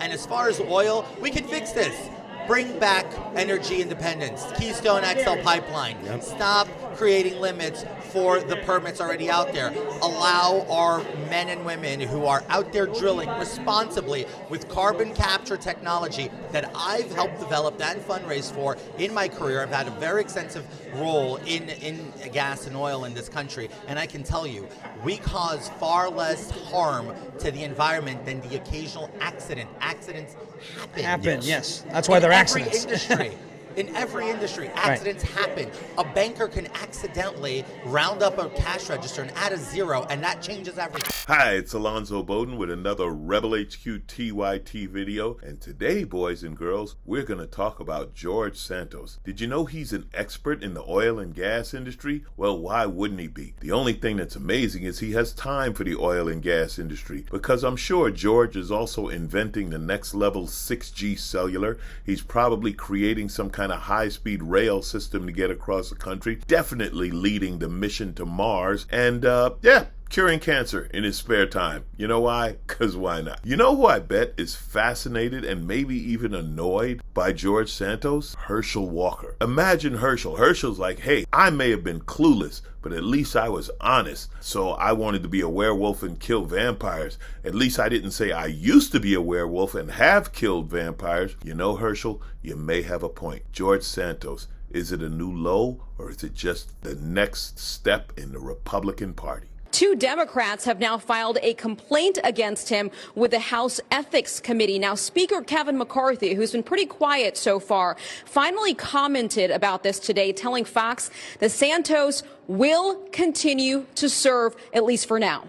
And as far as oil, we can fix this. Bring back energy independence. Keystone XL pipeline. Yep. Stop creating limits for the permits already out there. Allow our men and women who are out there drilling responsibly with carbon capture technology that I've helped develop and fundraise for in my career. I've had a very extensive role in gas and oil in this country, and I can tell you, we cause far less harm to the environment than the occasional accident. Accidents happen. Yes. That's why they're accidents. In every industry, accidents happen. A banker can accidentally round up a cash register and add a zero, and that changes everything. Hi, it's Alonzo Bodden with another Rebel HQ TYT video. And today, boys and girls, we're going to talk about George Santos. Did you know he's an expert in the oil and gas industry? Well, why wouldn't he be? The only thing that's amazing is he has time for the oil and gas industry, because I'm sure George is also inventing the next level 6G cellular. He's probably creating some kind of high-speed rail system to get across the country, definitely leading the mission to Mars, and curing cancer in his spare time. You know why? Because why not? You know who I bet is fascinated and maybe even annoyed by George Santos? Herschel Walker. Imagine Herschel. Herschel's like, hey, I may have been clueless, but at least I was honest. So I wanted to be a werewolf and kill vampires. At least I didn't say I used to be a werewolf and have killed vampires. You know, Herschel, you may have a point. George Santos, is it a new low, or is it just the next step in the Republican Party? Two Democrats have now filed a complaint against him with the House Ethics Committee. Now, Speaker Kevin McCarthy, who's been pretty quiet so far, finally commented about this today, telling Fox that Santos will continue to serve, at least for now.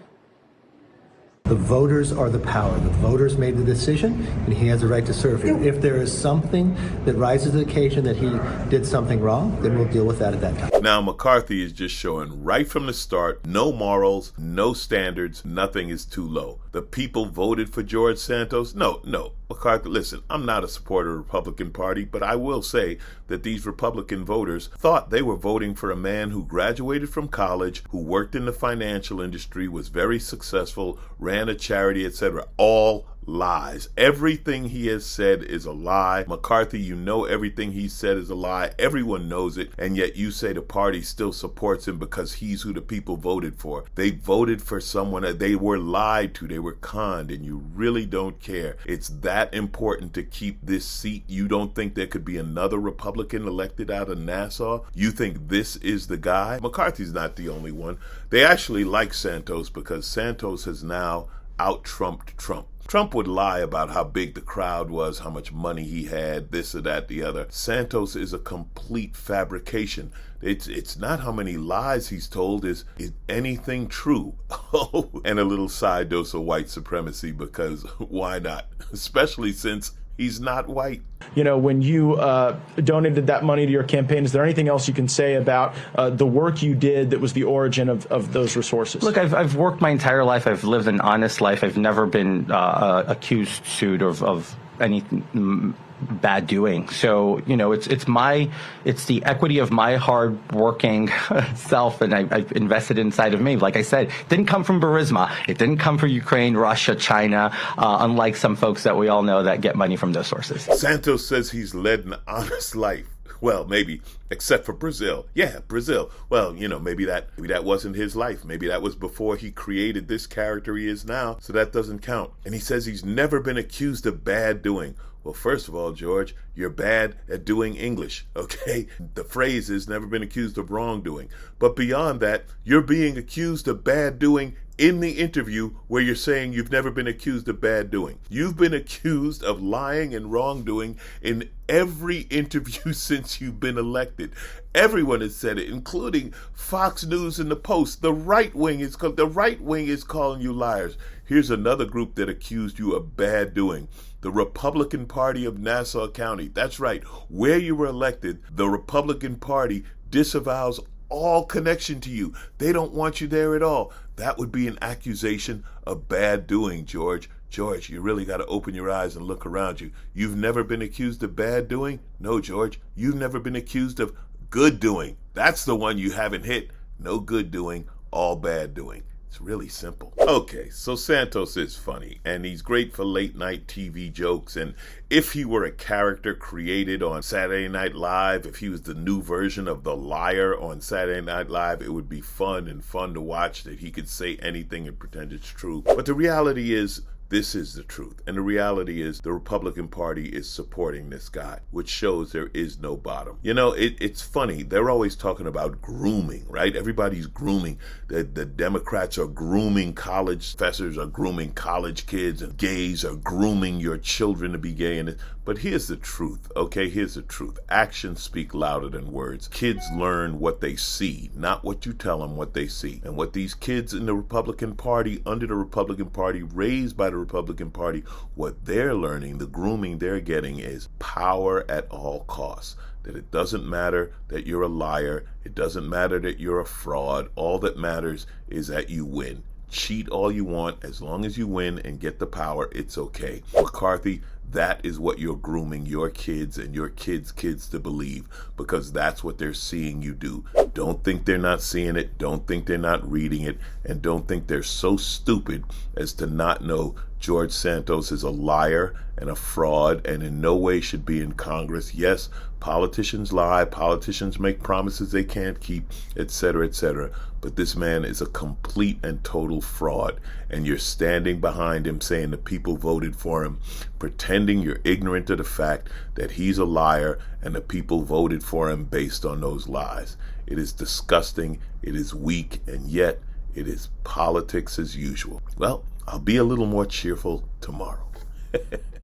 The voters are the power. The voters made the decision, and he has a right to serve here. If there is something that rises to the occasion that he did something wrong, then we'll deal with that at that time. Now, McCarthy is just showing right from the start, no morals, no standards, nothing is too low. The people voted for George Santos. No, McCarthy, listen, I'm not a supporter of the Republican Party, but I will say that these Republican voters thought they were voting for a man who graduated from college, who worked in the financial industry, was very successful, ran a charity, etc. All lies. Everything he has said is a lie. McCarthy, you know everything he said is a lie. Everyone knows it, and yet you say the party still supports him because he's who the people voted for. They voted for someone that they were lied to, they were conned, and you really don't care. It's that important to keep this seat. You don't think there could be another Republican elected out of Nassau? You think this is the guy? McCarthy's not the only one. They actually like Santos because Santos has now out-Trumped Trump. Trump would lie about how big the crowd was, how much money he had, this or that, the other. Santos is a complete fabrication. It's not how many lies he's told, is anything true? Oh, and a little side dose of white supremacy, because why not? Especially since he's not white. You know, when you donated that money to your campaign, is there anything else you can say about the work you did that was the origin of those resources? Look, I've worked my entire life. I've lived an honest life. I've never been accused, sued of anything bad doing. So, you know, it's the equity of my hard-working self, and I've invested inside of me. Like I said, it didn't come from Burisma. It didn't come from Ukraine, Russia, China, unlike some folks that we all know that get money from those sources. Santos says he's led an honest life. Well, maybe, except for Brazil. Yeah, Brazil. Well, you know, maybe that wasn't his life. Maybe that was before he created this character he is now, so that doesn't count. And he says he's never been accused of bad doing. Well, first of all, George, you're bad at doing English, okay? The phrase is never been accused of wrongdoing. But beyond that, you're being accused of bad doing in the interview where you're saying you've never been accused of bad doing. You've been accused of lying and wrongdoing in every interview since you've been elected. Everyone has said it, including Fox News and the Post. The right wing is calling you liars. Here's another group that accused you of bad doing. The Republican Party of Nassau County. That's right. Where you were elected, the Republican Party disavows all connection to you. They don't want you there at all. That would be an accusation of bad doing, George. George, you really got to open your eyes and look around you. You've never been accused of bad doing? No, George. You've never been accused of good doing. That's the one you haven't hit. No good doing, all bad doing. It's It's really simple. Okay, so Santos is funny, and he's great for late night TV jokes, and if he were a character created on Saturday Night Live, if he was the new version of the liar on Saturday Night Live, it would be fun to watch that he could say anything and pretend it's true. But the reality is, this is the truth. And the reality is the Republican Party is supporting this guy, which shows there is no bottom. You know, it's funny. They're always talking about grooming, right? Everybody's grooming. The Democrats are grooming college professors, are grooming college kids, and gays are grooming your children to be gay. But here's the truth, okay? Here's the truth. Actions speak louder than words. Kids learn what they see, not what you tell them what they see. And what these kids in the Republican Party, under the Republican Party, raised by the Republican Party, what they're learning, the grooming they're getting is power at all costs. That it doesn't matter that you're a liar. It doesn't matter that you're a fraud. All that matters is that you win. Cheat all you want. As long as you win and get the power, it's okay. McCarthy, that is what you're grooming your kids and your kids' kids to believe, because that's what they're seeing you do. Don't think they're not seeing it. Don't think they're not reading it. And don't think they're so stupid as to not know George Santos is a liar and a fraud and in no way should be in Congress. Yes, politicians lie. Politicians make promises they can't keep, etc., etc. But this man is a complete and total fraud. And you're standing behind him saying the people voted for him, pretending you're ignorant of the fact that he's a liar and the people voted for him based on those lies. It is disgusting, it is weak, and yet it is politics as usual. Well, I'll be a little more cheerful tomorrow.